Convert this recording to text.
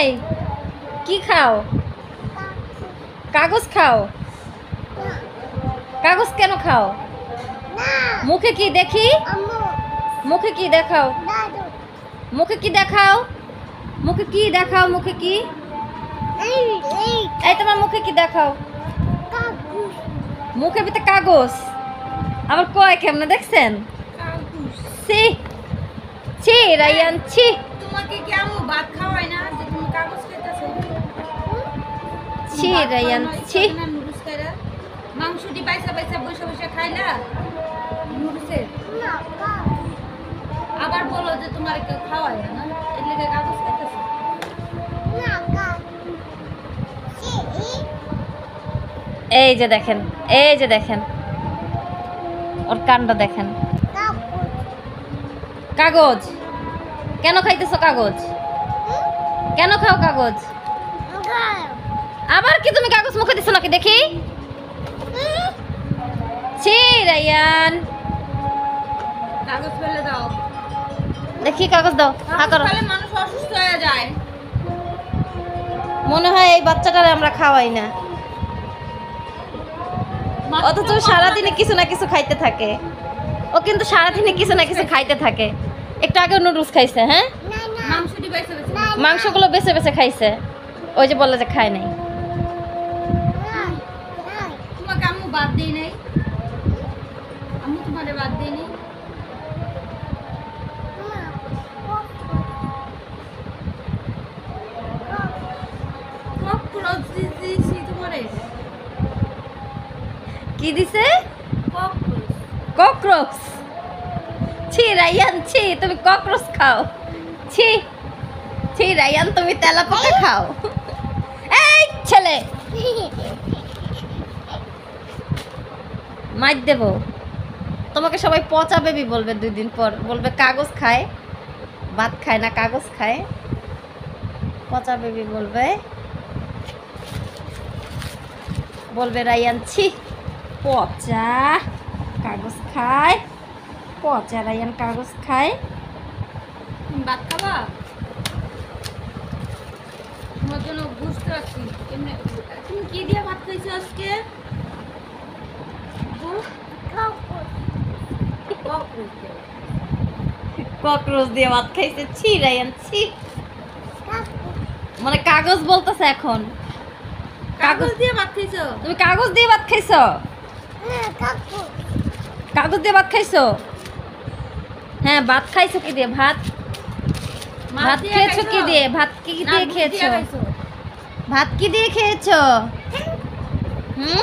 এই কি খাও? কাগজ খাও? কাগজ কেন খাও? মুখে কি দেখি? মুখে কি দেখাও? মুখে কি দেখাও? মুখে কি দেখাও? মুখে কি? এই তোমার মুখে কি দেখাও? মুখের ভিতরে কাগজ আবার কয় কেমনে দেখছেন? ছি ছি রায়ান ছি। তোমাকে কি আমু ভাত খাওয়াই না যে তুমি কাগজ খাইতেছো? ছি রায়ান ছি। নুডলস খাইলা, মাংসটি বাইসা বাইসা বসে বসে খাইলা নুডলসের। আবার বলো যে তোমার কেউ খাওয়াই না, না এর লেগে কাগজ খাইতেছো। এই যে দেখেন, এই যে দেখেন ওর কাণ্ড দেখেন। কাগজ কেন খাইতেছো? কাগজ কেন খাও? কাগজ আবার কি তুমি কাগজ মুখে দিছো নাকি দেখি? ছি রায়ান, কাগজ ফেলে দাও। দেখি কাগজ দাও। হা করো। তাহলে মানুষ অসুস্থ হয়ে যায়। মনে হয় এই বাচ্চাটারে আমরা খাওয়াই না, অথচ সারাদিনে কিছু না কিছু খাইতে থাকে। ও কিন্তু সারাদিনে কিছু না কিছু খাইতে থাকে। একটু আগে নুডলস খাইছে, হ্যাঁ মাংসটি বাইসা বাইসা, মাংসগুলো বেছে বেছে খাইছে। ওই যে বললে যে খায় নাই। তোমাকে আম্মু বাদ দেই নাই? আম্মু তোমারে বাদ দেই নাই? ককরোচ দিয়েছি তোমারে। কি দিছে? ককরোচ। ককরোচ? ছি রায়ান ছি, তুমি ককরোচ খাও? ছি ছি রায়ান, তুমি তেলাপোকা খাও? এই ছেলে মার দেব তোমাকে। সবাই পচা বেবি বলবে, 2 দিন পর বলবে কাগজ খায়, ভাত খায় না, কাগজ খায়। পচা বেবি বলবে, বলবে রায়ান ছি পচা, কাগজ খায়, পচা রায়ান কাগজ খায়। তুমি ভাত খাবা? তোমার জন্য বুঝতে পারছি কেমনে। তুমি কি দিয়ে ভাত খাইছো আজকে? ককরোচ দিয়ে ভাত খাইছে? ছি রায়ান ছি। মানে কাগজ বলতেছে এখন। কাগজ দিয়ে ভাত খাইছো? তুমি কাগজ দিয়ে ভাত খাইছো? কাগজ দিয়ে ভাত খাইছো? হ্যাঁ, ভাত খাইছো কি দিয়ে? ভাত ভাত খেয়েছো কি দিয়ে? ভাত কি দিয়ে খেয়েছো? ভাত কি দিয়ে খেয়েছো? হুম।